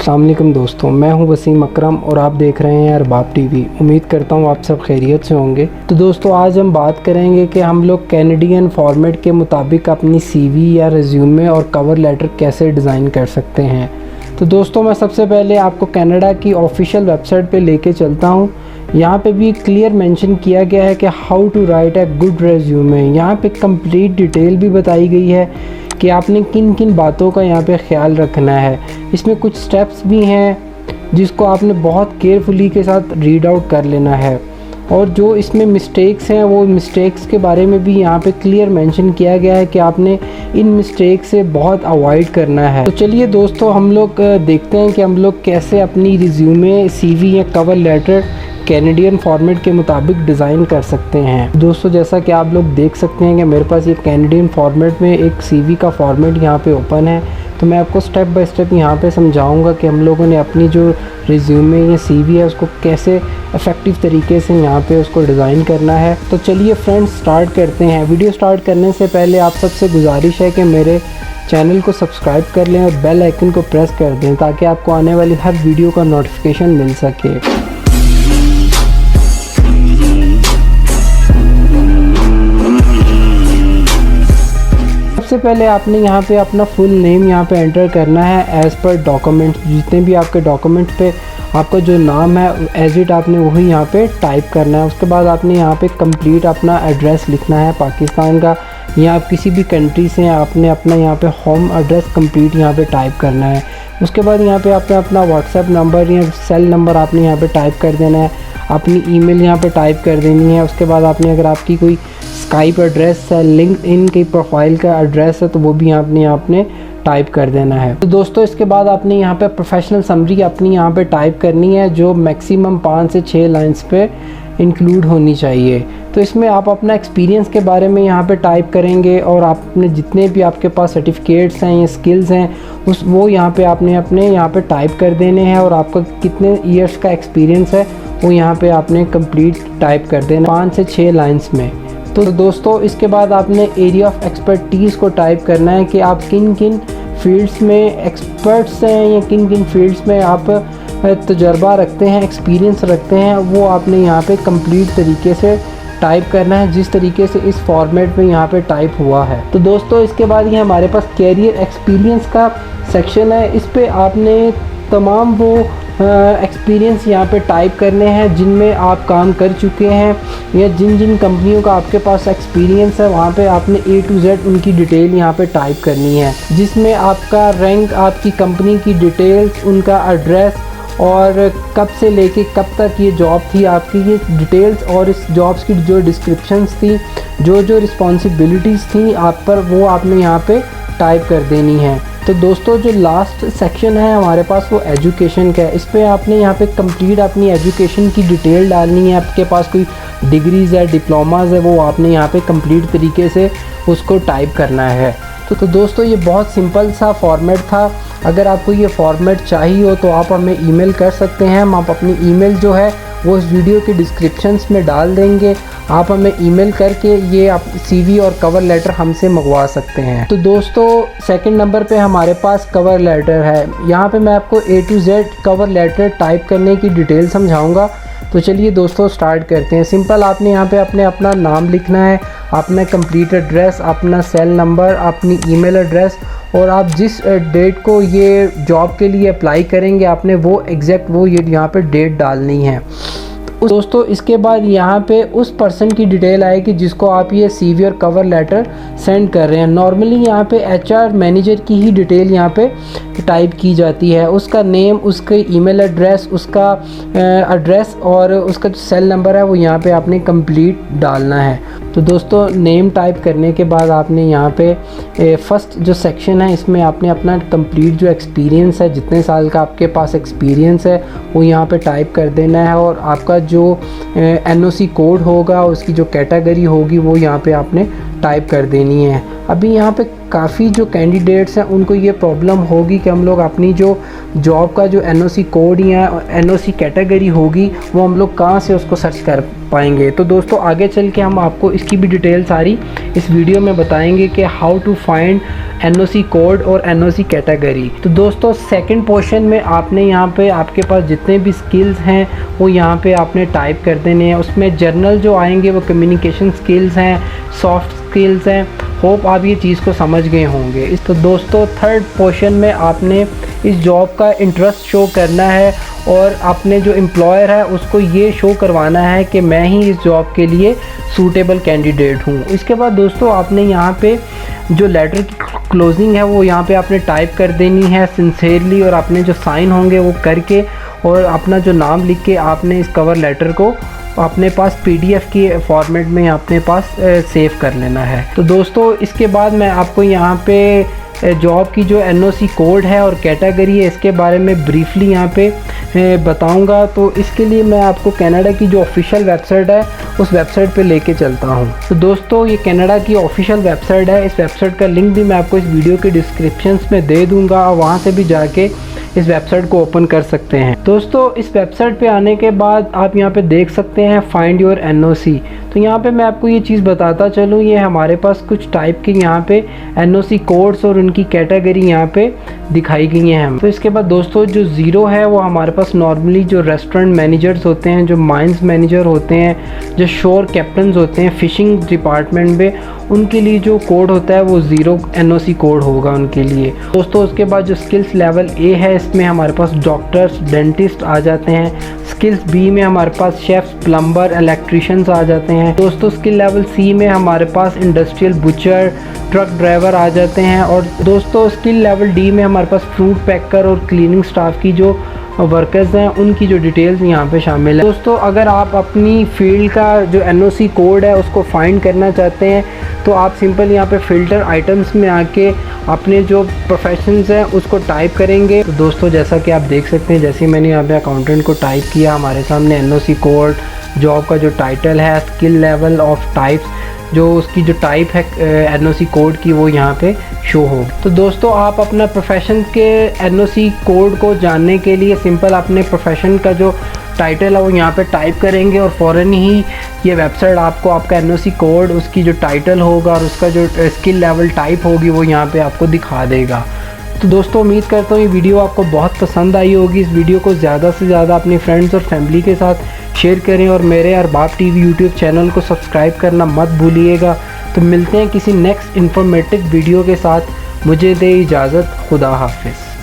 अस्सलाम वालेकुम दोस्तों, मैं हूं वसीम अकरम और आप देख रहे हैं अरबाब टीवी। उम्मीद करता हूं आप सब खैरियत से होंगे। तो दोस्तों आज हम बात करेंगे कि हम लोग कैनेडियन फॉर्मेट के मुताबिक अपनी सीवी या रिज्यूमे और कवर लेटर कैसे डिज़ाइन कर सकते हैं। तो दोस्तों मैं सबसे पहले आपको कनाडा की ऑफिशियल वेबसाइट पे लेके चलता हूँ। यहाँ पे भी क्लियर मेंशन किया गया है कि how to write a good resume. यहाँ पे कंप्लीट डिटेल भी बताई गई है कि आपने किन किन बातों का यहाँ पे ख्याल रखना है। इसमें कुछ स्टेप्स भी हैं जिसको आपने बहुत केयरफुली के साथ रीड आउट कर लेना है, और जो इसमें मिस्टेक्स हैं वो मिस्टेक्स के बारे में भी यहाँ पे क्लियर मेंशन किया गया है कि आपने इन मिस्टेक से बहुत अवॉइड करना है। तो चलिए दोस्तों हम लोग देखते हैं कि हम लोग कैसे अपनी रिज्यूमे, सीवी या कवर लेटर कैनेडियन फॉर्मेट के मुताबिक डिज़ाइन कर सकते हैं। दोस्तों जैसा कि आप लोग देख सकते हैं कि मेरे पास ये कैनेडियन फॉर्मेट में एक सीवी का फॉर्मेट यहाँ पे ओपन है। तो मैं आपको स्टेप बाय स्टेप यहाँ पे समझाऊंगा कि हम लोगों ने अपनी जो रिज्यूमे या सीवी है उसको कैसे इफ़ेक्टिव तरीके से यहाँ पे उसको डिज़ाइन करना है। तो चलिए फ्रेंड्स स्टार्ट करते हैं। वीडियो स्टार्ट करने से पहले आप सबसे गुजारिश है कि मेरे चैनल को सब्सक्राइब कर लें और बेल आइकन को प्रेस कर दें ताकि आपको आने वाली हर वीडियो का नोटिफिकेशन मिल सके। सबसे पहले आपने यहाँ पे अपना फुल नेम यहाँ पे एंटर करना है एज़ पर डॉक्यूमेंट। जितने भी आपके डॉक्यूमेंट पे आपका जो नाम है एज इट आपने वही यहाँ पे टाइप करना है। उसके बाद आपने यहाँ पे कंप्लीट अपना एड्रेस लिखना है पाकिस्तान का, या आप किसी भी कंट्री से आपने अपना यहाँ पे होम एड्रेस कंप्लीट यहाँ पे टाइप करना है। उसके बाद यहाँ पे आपने अपना व्हाट्सएप नंबर या सेल नंबर आपने यहाँ पे टाइप कर देना है, अपनी ईमेल यहाँ पे टाइप कर देनी है। उसके बाद आपने अगर आपकी कोई स्काइप एड्रेस है, लिंक्डइन की प्रोफाइल का एड्रेस है तो वो भी आपने टाइप कर देना है। तो दोस्तों इसके बाद आपने यहाँ पे प्रोफेशनल समरी अपनी यहाँ पे टाइप करनी है जो मैक्सिमम 5 से 6 लाइंस पे इंक्लूड होनी चाहिए। तो इसमें आप अपना एक्सपीरियंस के बारे में यहाँ पे टाइप करेंगे और आपने जितने भी आपके पास सर्टिफिकेट्स हैं या स्किल्स हैं वो यहाँ पे आपने अपने यहाँ पे टाइप कर देने हैं, और आपका कितने ईयर्स का एक्सपीरियंस है वो यहाँ पे आपने कंप्लीट टाइप कर देना 5 से 6 लाइंस में। तो दोस्तों इसके बाद आपने एरिया ऑफ एक्सपर्टीज़ को टाइप करना है कि आप किन किन फील्ड्स में एक्सपर्ट्स हैं या किन किन फील्ड्स में आप तजर्बा रखते हैं, एक्सपीरियंस रखते हैं, वो आपने यहाँ पे कंप्लीट तरीके से टाइप करना है जिस तरीके से इस फॉर्मेट में यहाँ पे टाइप हुआ है। तो दोस्तों इसके बाद ये हमारे पास कैरियर एक्सपीरियंस का सेक्शन है। इस पे आपने तमाम वो एक्सपीरियंस यहाँ पे टाइप करने हैं जिनमें आप काम कर चुके हैं या जिन जिन कंपनियों का आपके पास एक्सपीरियंस है वहाँ पे आपने A to Z उनकी डिटेल यहाँ पे टाइप करनी है, जिसमें आपका रैंक, आपकी कंपनी की डिटेल्स, उनका एड्रेस और कब से लेके कब तक ये जॉब थी आपकी, ये डिटेल्स और इस जॉब्स की जो डिस्क्रिप्शंस थी, जो रिस्पॉन्सिबिलिटीज़ थी आप पर, वो आपने यहाँ पे टाइप कर देनी है। तो दोस्तों जो लास्ट सेक्शन है हमारे पास वो एजुकेशन का है। इस पर आपने यहाँ पे कंप्लीट अपनी एजुकेशन की डिटेल डालनी है। आपके पास कोई डिग्रीज़ है, डिप्लोमाज़ है, वो आपने यहाँ पे कंप्लीट तरीके से उसको टाइप करना है। तो दोस्तों ये बहुत सिंपल सा फॉर्मेट था। अगर आपको ये फॉर्मेट चाहिए हो तो आप हमें ईमेल कर सकते हैं। हम आप अपनी ईमेल जो है वो इस वीडियो के डिस्क्रिप्शंस में डाल देंगे। आप हमें ईमेल करके ये आप सीवी और कवर लेटर हमसे मंगवा सकते हैं। तो दोस्तों सेकंड नंबर पे हमारे पास कवर लेटर है। यहाँ पे मैं आपको A to Z cover letter type करने की डिटेल समझाऊंगा। तो चलिए दोस्तों स्टार्ट करते हैं। सिंपल आपने यहाँ पे अपना नाम लिखना है, अपना कंप्लीट एड्रेस, अपना सेल नंबर, अपनी ईमेल एड्रेस, और आप जिस डेट को ये जॉब के लिए अप्लाई करेंगे आपने वो एग्जैक्ट वो ये यहाँ पे डेट डालनी है। दोस्तों इसके बाद यहाँ पे उस पर्सन की डिटेल आएगी जिसको आप ये सीवी और कवर लेटर सेंड कर रहे हैं। नॉर्मली यहाँ पे HR मैनेजर की ही डिटेल यहाँ पे टाइप की जाती है, उसका नेम, उसके ईमेल एड्रेस, उसका एड्रेस और उसका जो सेल नंबर है वो यहाँ पे आपने कंप्लीट डालना है। तो दोस्तों नेम टाइप करने के बाद आपने यहाँ पे फर्स्ट जो सेक्शन है इसमें आपने अपना कंप्लीट जो एक्सपीरियंस है, जितने साल का आपके पास एक्सपीरियंस है वो यहाँ पे टाइप कर देना है, और आपका जो NOC कोड होगा, उसकी जो कैटेगरी होगी वो यहाँ पे आपने टाइप कर देनी है। अभी यहाँ पे काफ़ी जो कैंडिडेट्स हैं उनको ये प्रॉब्लम होगी कि हम लोग अपनी जो जॉब का जो NOC कोड या NOC कैटेगरी होगी वो हम लोग कहाँ से उसको सर्च कर पाएंगे। तो दोस्तों आगे चल के हम आपको इसकी भी डिटेल सारी इस वीडियो में बताएंगे कि how to find NOC code और NOC कैटेगरी। तो दोस्तों सेकंड पोर्शन में आपने यहाँ पे आपके पास जितने भी स्किल्स हैं वो यहाँ पे आपने टाइप कर देने हैं। उसमें जर्नल जो आएंगे वो कम्युनिकेशन स्किल्स हैं, सॉफ्ट स्किल्स हैं। होप आप ये चीज़ को समझ गए होंगे। तो दोस्तों थर्ड पोर्शन में आपने इस जॉब का इंटरेस्ट शो करना है और अपने जो एम्प्लॉयर है उसको ये शो करवाना है कि मैं ही इस जॉब के लिए सूटेबल कैंडिडेट हूँ। इसके बाद दोस्तों आपने यहाँ पे जो लेटर की क्लोजिंग है वो यहाँ पे आपने टाइप कर देनी है सिंसेरली, और आपने जो साइन होंगे वो करके और अपना जो नाम लिख के आपने इस कवर लेटर को अपने पास PDF की फॉर्मेट में अपने पास सेव कर लेना है। तो दोस्तों इसके बाद मैं आपको यहाँ पे जॉब की जो NOC कोड है और कैटेगरी है इसके बारे में ब्रीफली यहाँ पे बताऊंगा। तो इसके लिए मैं आपको कनाडा की जो ऑफिशियल वेबसाइट है उस वेबसाइट पे लेके चलता हूँ। तो दोस्तों ये कनाडा की ऑफिशियल वेबसाइट है। इस वेबसाइट का लिंक भी मैं आपको इस वीडियो के डिस्क्रिप्शन में दे दूँगा, वहाँ से भी जाके इस वेबसाइट को ओपन कर सकते हैं। दोस्तों इस वेबसाइट पे आने के बाद आप यहाँ पे देख सकते हैं फाइंड योर NOC। तो यहाँ पे मैं आपको ये चीज़ बताता चलूँ, ये हमारे पास कुछ टाइप के यहाँ पे NOC कोड्स और उनकी कैटेगरी यहाँ पे दिखाई गई हैं। तो इसके बाद दोस्तों जो ज़ीरो है वो हमारे पास नॉर्मली जो रेस्टोरेंट मैनेजर्स होते हैं, जो माइंस मैनेजर होते हैं, जो शोर कैप्टन्स होते हैं फिशिंग डिपार्टमेंट में, उनके लिए जो कोड होता है वो 0 NOC कोड होगा उनके लिए। दोस्तों उसके बाद जो स्किल्स लेवल A है इसमें हमारे पास डॉक्टर्स, डेंटिस्ट आ जाते हैं। स्किल्स B में हमारे पास शेफ्स, प्लम्बर, इलेक्ट्रिशियंस आ जाते हैं। दोस्तों स्किल लेवल C में हमारे पास इंडस्ट्रियल बुचर, ट्रक ड्राइवर आ जाते हैं। और दोस्तों स्किल लेवल D में हमारे पास फ्रूट पैकर और क्लीनिंग स्टाफ की जो वर्कर्स हैं उनकी जो डिटेल्स यहाँ पे शामिल है। दोस्तों अगर आप अपनी फील्ड का जो NOC कोड है उसको फाइंड करना चाहते हैं तो आप सिंपल यहाँ पे फ़िल्टर आइटम्स में आके अपने जो प्रोफेशंस हैं उसको टाइप करेंगे। तो दोस्तों जैसा कि आप देख सकते हैं, जैसे मैंने यहाँ पे अकाउंटेंट को टाइप किया, हमारे सामने NOC कोड, जॉब का जो टाइटल है, स्किल लेवल ऑफ टाइप्स, जो उसकी जो टाइप है NOC कोड की वो यहाँ पे शो हो। तो दोस्तों आप अपना प्रोफेशन के NOC कोड को जानने के लिए सिंपल अपने प्रोफेशन का जो टाइटल है वो यहाँ पे टाइप करेंगे और फ़ौरन ही ये वेबसाइट आपको आपका NOC कोड, उसकी जो टाइटल होगा और उसका जो स्किल लेवल टाइप होगी वो यहाँ पे आपको दिखा देगा। तो दोस्तों उम्मीद करता हूँ ये वीडियो आपको बहुत पसंद आई होगी। इस वीडियो को ज़्यादा से ज़्यादा अपनी फ्रेंड्स और फैमिली के साथ शेयर करें और मेरे अरबाब TV यूट्यूब चैनल को सब्सक्राइब करना मत भूलिएगा। तो मिलते हैं किसी नेक्स्ट इन्फॉर्मेटिव वीडियो के साथ। मुझे दे इजाज़त, खुदा हाफिज़।